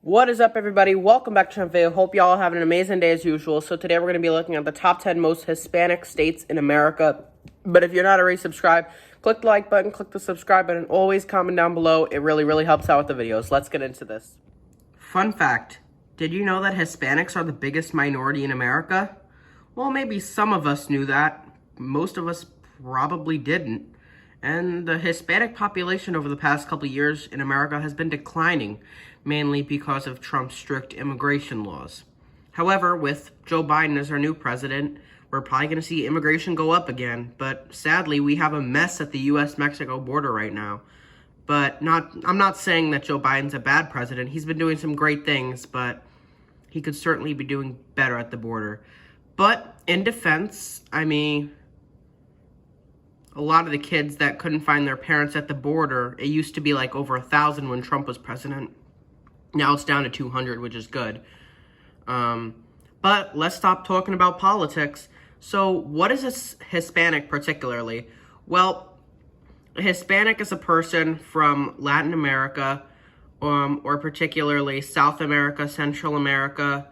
What is up, everybody? Welcome back to another video. Hope y'all are having an amazing day as usual. So today we're going to be looking at the top 10 most Hispanic states in America. But if you're not already subscribed, click the like button, click the subscribe button, always comment down below. It really helps out with the videos. Let's get into this. Fun fact, did you know that Hispanics are the biggest minority in America? Well, maybe some of us knew that. Most of us probably didn't. And the Hispanic population over the past couple of years in America has been declining, mainly because of Trump's strict immigration laws. However, with Joe Biden as our new president, we're probably going to see immigration go up again. But sadly, we have a mess at the U.S.-Mexico border right now. But I'm not saying that Joe Biden's a bad president. He's been doing some great things, but he could certainly be doing better at the border. But in defense, I mean, a lot of the kids that couldn't find their parents at the border, it used to be like over 1,000 when Trump was president. Now it's down to 200, which is good. But let's stop talking about politics. So what is a Hispanic particularly? Well, a Hispanic is a person from Latin America, or particularly South America, Central America,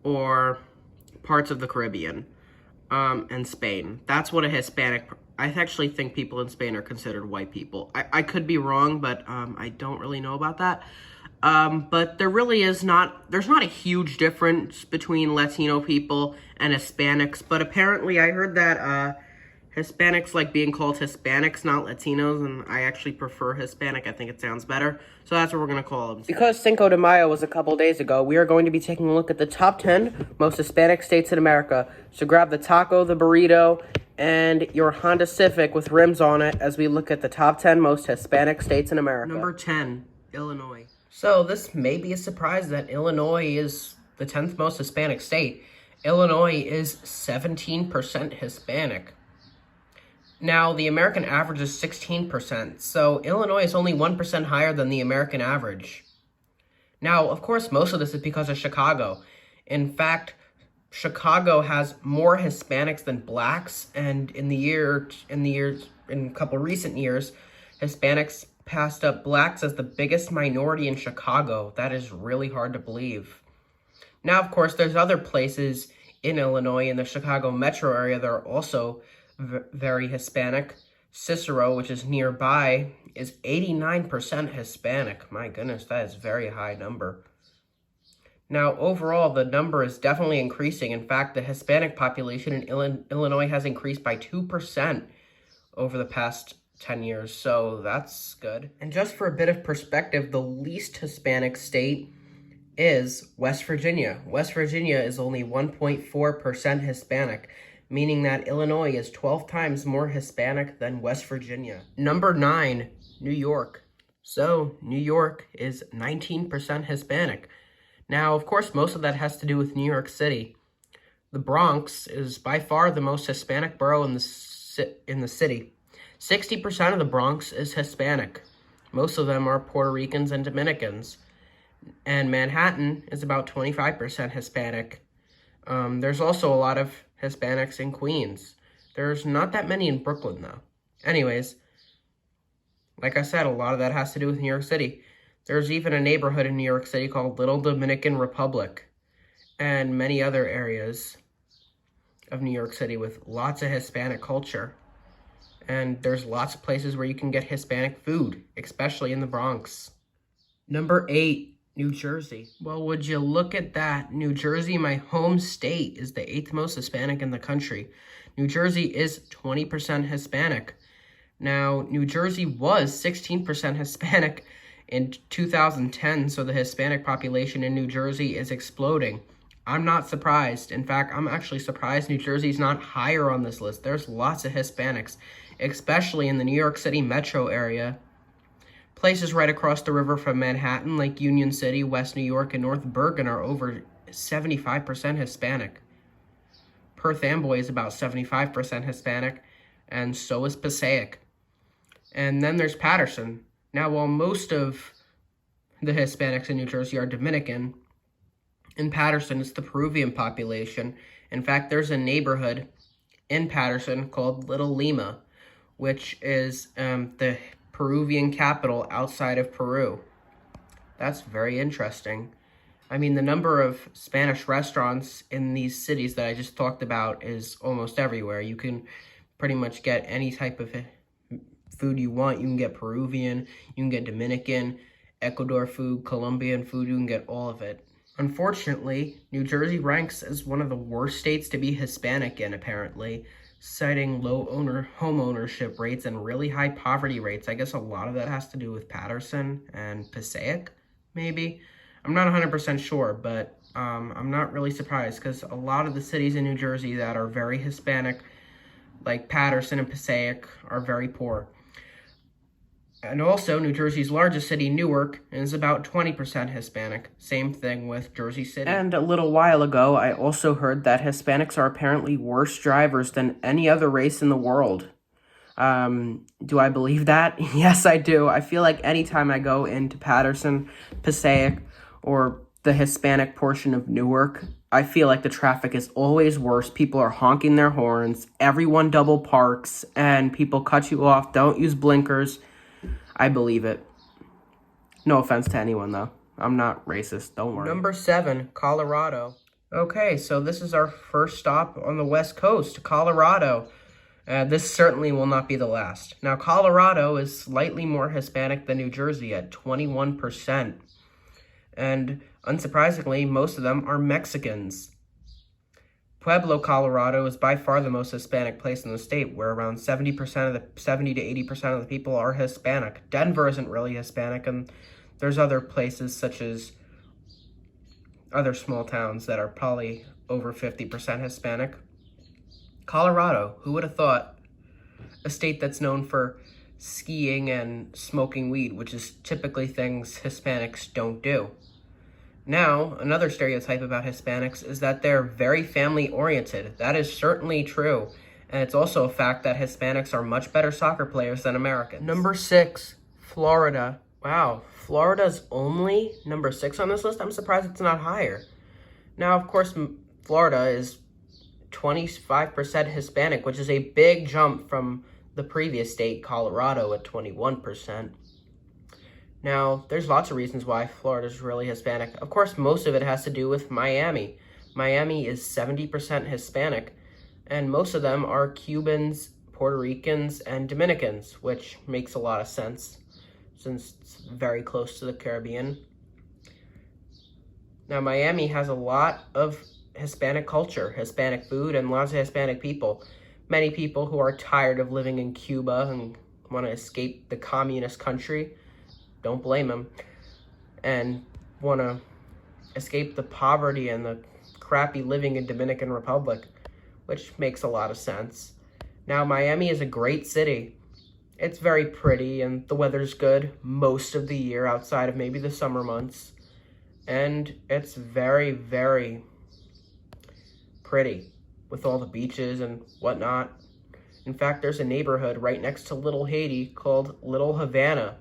or parts of the Caribbean, and Spain. That's what a Hispanic. I actually think people in Spain are considered white people. I could be wrong, but I don't really know about that. But there really is there's not a huge difference between Latino people and Hispanics, but apparently I heard that Hispanics like being called Hispanics, not Latinos, and I actually prefer Hispanic. I think it sounds better, so that's what we're going to call them. Because Cinco de Mayo was a couple days ago, we are going to be taking a look at the top 10 most Hispanic states in America. So grab the taco, the burrito, and your Honda Civic with rims on it as we look at the top 10 most Hispanic states in America. Number 10, Illinois. So this may be a surprise that Illinois is the 10th most Hispanic state. Illinois is 17% Hispanic. Now, the American average is 16%, so Illinois is only 1% higher than the American average. Now, of course, most of this is because of Chicago. In fact, Chicago has more Hispanics than blacks, and in a couple recent years, Hispanics passed up blacks as the biggest minority in Chicago. That is really hard to believe. Now, of course, there's other places in Illinois, in the Chicago metro area, that are also very Hispanic. Cicero, which is nearby, is 89% Hispanic. My goodness, that is a very high number. Now, overall, the number is definitely increasing. In fact, the Hispanic population in Illinois has increased by 2% over the past 10 years, so that's good. And just for a bit of perspective, the least Hispanic state is West Virginia. West Virginia is only 1.4% Hispanic, meaning that Illinois is 12 times more Hispanic than West Virginia. Number 9, New York. So, New York is 19% Hispanic. Now, of course, most of that has to do with New York City. The Bronx is by far the most Hispanic borough in the city. 60% of the Bronx is Hispanic. Most of them are Puerto Ricans and Dominicans. And Manhattan is about 25% Hispanic. There's also a lot of Hispanics in Queens. There's not that many in Brooklyn, though. Anyways, like I said, a lot of that has to do with New York City. There's even a neighborhood in New York City called Little Dominican Republic, and many other areas of New York City with lots of Hispanic culture. And there's lots of places where you can get Hispanic food, especially in the Bronx. Number 8, New Jersey. Well, would you look at that? New Jersey, my home state, is the 8th most Hispanic in the country. New Jersey is 20% Hispanic. Now, New Jersey was 16% Hispanic in 2010, so the Hispanic population in New Jersey is exploding. I'm not surprised. In fact, I'm actually surprised New Jersey's not higher on this list. There's lots of Hispanics, especially in the New York City metro area. Places right across the river from Manhattan, like Union City, West New York, and North Bergen, are over 75% Hispanic. Perth Amboy is about 75% Hispanic, and so is Passaic. And then there's Paterson. Now, while most of the Hispanics in New Jersey are Dominican, in Paterson it's the Peruvian population. In fact, there's a neighborhood in Paterson called Little Lima, which is the Peruvian capital outside of Peru. That's very interesting. I mean, the number of Spanish restaurants in these cities that I just talked about is almost everywhere. You can pretty much get any type of food you want. You can get Peruvian, you can get Dominican, Ecuador food, Colombian food, you can get all of it. Unfortunately, New Jersey ranks as one of the worst states to be Hispanic in, apparently, citing low home ownership rates and really high poverty rates. I guess a lot of that has to do with Patterson and Passaic, maybe. I'm not 100% sure, but I'm not really surprised because a lot of the cities in New Jersey that are very Hispanic, like Patterson and Passaic, are very poor. And also, New Jersey's largest city, Newark, is about 20% Hispanic. Same thing with Jersey City. And a little while ago, I also heard that Hispanics are apparently worse drivers than any other race in the world. Do I believe that? Yes, I do. I feel like anytime I go into Patterson, Passaic, or the Hispanic portion of Newark, I feel like the traffic is always worse. People are honking their horns, everyone double parks, and people cut you off. Don't use blinkers. I believe it. No offense to anyone, though. I'm not racist, don't worry. Number 7, Colorado. Okay, so this is our first stop on the West Coast, Colorado. This certainly will not be the last. Now, Colorado is slightly more Hispanic than New Jersey at 21%. And unsurprisingly, most of them are Mexicans. Pueblo, Colorado is by far the most Hispanic place in the state, where around 70% of the 70 to 80% of the people are Hispanic. Denver isn't really Hispanic, and there's other places such as other small towns that are probably over 50% Hispanic. Colorado, who would have thought? A state that's known for skiing and smoking weed, which is typically things Hispanics don't do. Now, another stereotype about Hispanics is that they're very family-oriented. That is certainly true. And it's also a fact that Hispanics are much better soccer players than Americans. Number 6, Florida. Wow, Florida's only number 6 on this list? I'm surprised it's not higher. Now, of course, Florida is 25% Hispanic, which is a big jump from the previous state, Colorado, at 21%. Now, there's lots of reasons why Florida is really Hispanic. Of course, most of it has to do with Miami. Miami is 70% Hispanic, and most of them are Cubans, Puerto Ricans, and Dominicans, which makes a lot of sense since it's very close to the Caribbean. Now, Miami has a lot of Hispanic culture, Hispanic food, and lots of Hispanic people. Many people who are tired of living in Cuba and want to escape the communist country, don't blame them, and want to escape the poverty and the crappy living in Dominican Republic, which makes a lot of sense. Now, Miami is a great city. It's very pretty, and the weather's good most of the year outside of maybe the summer months. And it's very, very pretty with all the beaches and whatnot. In fact, there's a neighborhood right next to Little Haiti called Little Havana,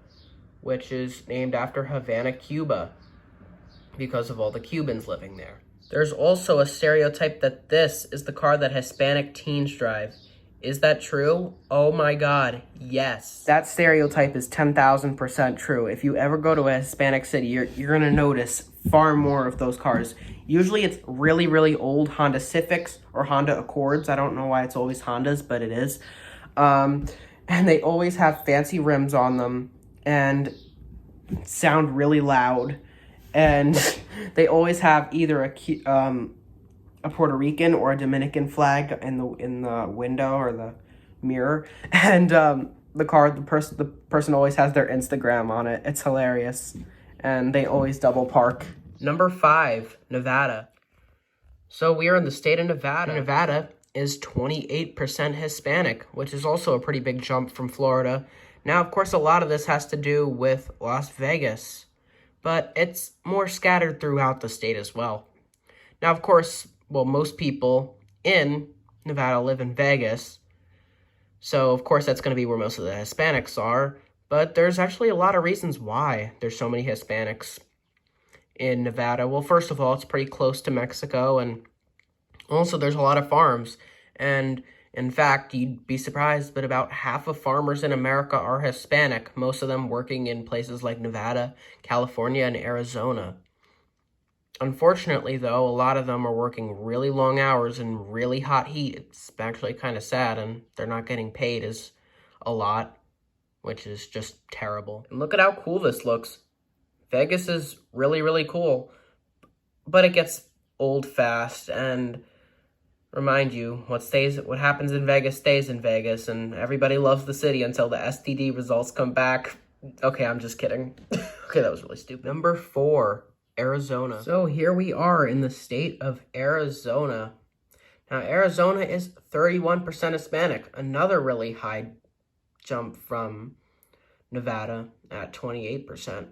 which is named after Havana, Cuba, because of all the Cubans living there. There's also a stereotype that this is the car that Hispanic teens drive. Is that true? Oh my God, yes. That stereotype is 10,000% true. If you ever go to a Hispanic city, you're gonna notice far more of those cars. Usually it's really, really old Honda Civics or Honda Accords. I don't know why it's always Hondas, but it is. And they always have fancy rims on them and sound really loud. And they always have either a Puerto Rican or a Dominican flag in the window or the mirror, and the person always has their Instagram on it. It's hilarious, and they always double park. Number 5, Nevada. So we are in the state of Nevada. Nevada is 28% Hispanic, which is also a pretty big jump from Florida. Now, of course, a lot of this has to do with Las Vegas, but it's more scattered throughout the state as well. Now, of course, well, most people in Nevada live in Vegas, so of course that's going to be where most of the Hispanics are, but there's actually a lot of reasons why there's so many Hispanics in Nevada. Well, first of all, it's pretty close to Mexico, and also there's a lot of farms, and In fact, you'd be surprised, but about half of farmers in America are Hispanic, most of them working in places like Nevada, California, and Arizona. Unfortunately, though, a lot of them are working really long hours in really hot heat. It's actually kind of sad, and they're not getting paid as a lot, which is just terrible. And look at how cool this looks. Vegas is really, really cool, but it gets old fast, and remind you, what happens in Vegas stays in Vegas, and everybody loves the city until the STD results come back. Okay, I'm just kidding. Okay, that was really stupid. Number 4. Arizona. So here we are in the state of Arizona. Now, Arizona is 31% Hispanic, another really high jump from Nevada at 28%.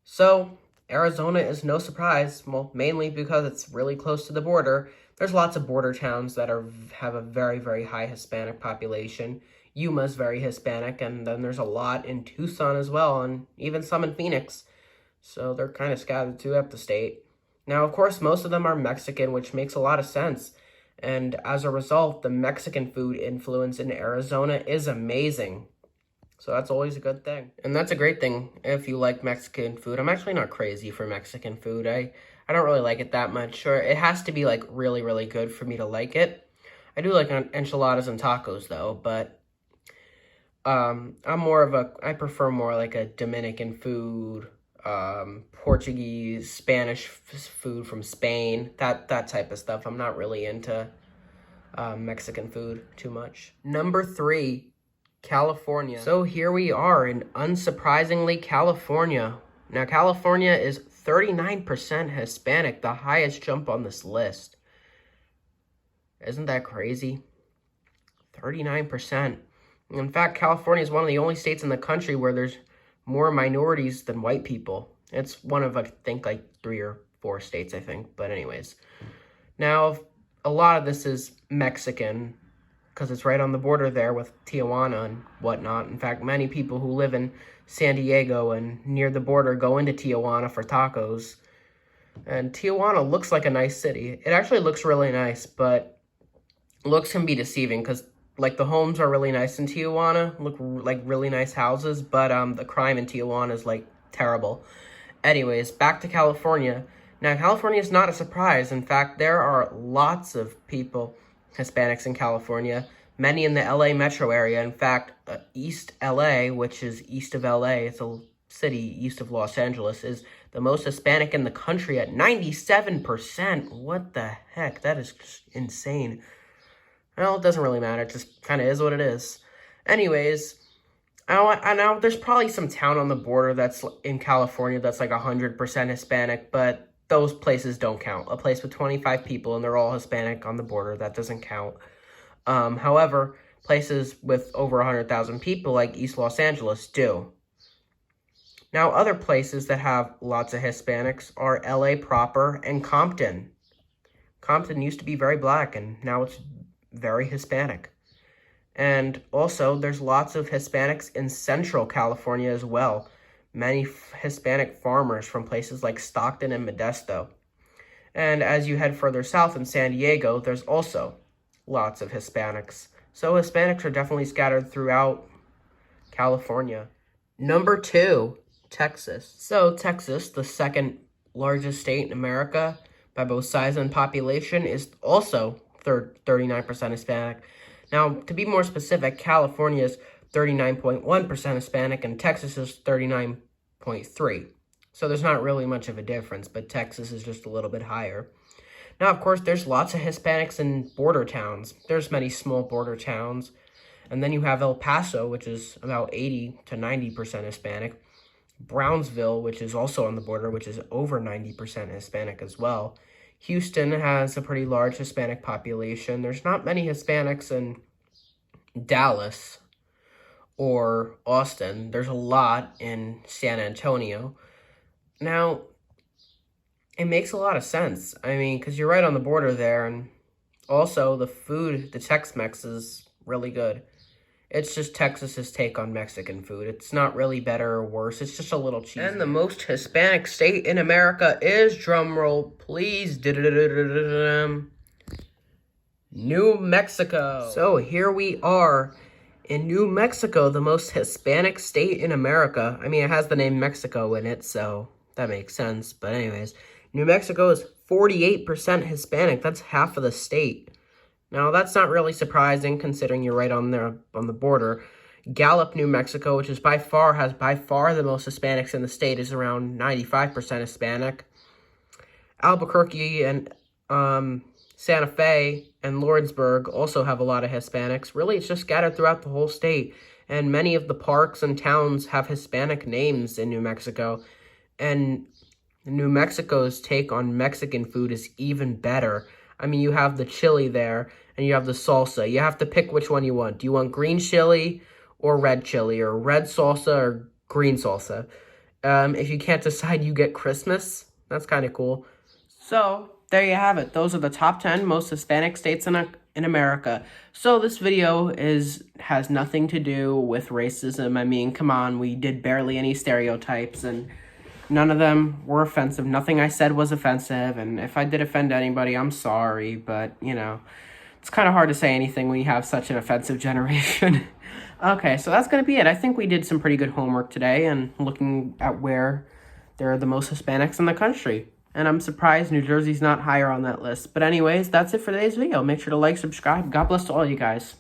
So, Arizona is no surprise, well, mainly because it's really close to the border. There's lots of border towns that have a very, very high Hispanic population. Yuma's very Hispanic, and then there's a lot in Tucson as well, and even some in Phoenix. So they're kind of scattered throughout the state. Now, of course, most of them are Mexican, which makes a lot of sense. And as a result, the Mexican food influence in Arizona is amazing. So that's always a good thing. And that's a great thing if you like Mexican food. I'm actually not crazy for Mexican food. I don't really like it that much. Or it has to be like really, really good for me to like it. I do like enchiladas and tacos though, but I prefer more like a Dominican food, Portuguese, Spanish food from Spain, that type of stuff. I'm not really into Mexican food too much. Number 3, California. So here we are in, unsurprisingly, California. Now, California is 39% Hispanic, the highest jump on this list. Isn't that crazy? 39%. In fact, California is one of the only states in the country where there's more minorities than white people. It's one of, I think, like 3 or 4 states, I think. But anyways. Now, a lot of this is Mexican, because it's right on the border there with Tijuana and whatnot. In fact, many people who live in San Diego and near the border go into Tijuana for tacos. And Tijuana looks like a nice city. It actually looks really nice, but looks can be deceiving, because like the homes are really nice in Tijuana, look like really nice houses, but the crime in Tijuana is like terrible. Anyways, back to California. Now, California is not a surprise. In fact, there are lots of people, Hispanics in California, many in the LA metro area. In fact, East LA, which is east of LA, it's a city east of Los Angeles, is the most Hispanic in the country at 97%. What the heck? That is just insane. Well, it doesn't really matter. It just kind of is what it is. Anyways, I know there's probably some town on the border that's in California that's like 100% Hispanic, but those places don't count. A place with 25 people and they're all Hispanic on the border, that doesn't count. However, places with over 100,000 people like East Los Angeles do. Now, other places that have lots of Hispanics are LA proper and Compton. Compton used to be very black, and now it's very Hispanic. And also, there's lots of Hispanics in Central California as well. Many Hispanic farmers from places like Stockton and Modesto. And as you head further south in San Diego, there's also lots of Hispanics. So Hispanics are definitely scattered throughout California. Number 2, Texas. So Texas, the second largest state in America by both size and population, is also 39% Hispanic. Now, to be more specific, California is 39.1% Hispanic and Texas is 39.3%. So there's not really much of a difference, but Texas is just a little bit higher. Now, of course, there's lots of Hispanics in border towns. There's many small border towns. And then you have El Paso, which is about 80 to 90% Hispanic. Brownsville, which is also on the border, which is over 90% Hispanic as well. Houston has a pretty large Hispanic population. There's not many Hispanics in Dallas or Austin. There's a lot in San Antonio. Now, it makes a lot of sense. I mean, because you're right on the border there, and also the food, the Tex-Mex is really good. It's just Texas's take on Mexican food. It's not really better or worse. It's just a little cheesy. And the most Hispanic state in America is, drumroll, please, New Mexico. So here we are in New Mexico, the most Hispanic state in America. I mean, it has the name Mexico in it, so that makes sense. But anyways, New Mexico is 48% Hispanic. That's half of the state. Now, that's not really surprising considering you're right on there on the border. Gallup, New Mexico, which is has by far the most Hispanics in the state, is around 95% Hispanic. Albuquerque and Santa Fe and Lawrenceburg also have a lot of Hispanics. Really, it's just scattered throughout the whole state. And many of the parks and towns have Hispanic names in New Mexico. And New Mexico's take on Mexican food is even better. I mean, you have the chili there, and you have the salsa. You have to pick which one you want. Do you want green chili or red chili, or red salsa or green salsa? If you can't decide, you get Christmas. That's kind of cool. So, there you have it. Those are the top 10 most Hispanic states in America. So this video has nothing to do with racism. I mean, come on, we did barely any stereotypes, and none of them were offensive. Nothing I said was offensive, and if I did offend anybody, I'm sorry, but, you know, it's kind of hard to say anything when you have such an offensive generation. Okay, so that's going to be it. I think we did some pretty good homework today, and looking at where there are the most Hispanics in the country. And I'm surprised New Jersey's not higher on that list. But anyways, that's it for today's video. Make sure to like, subscribe. God bless to all you guys.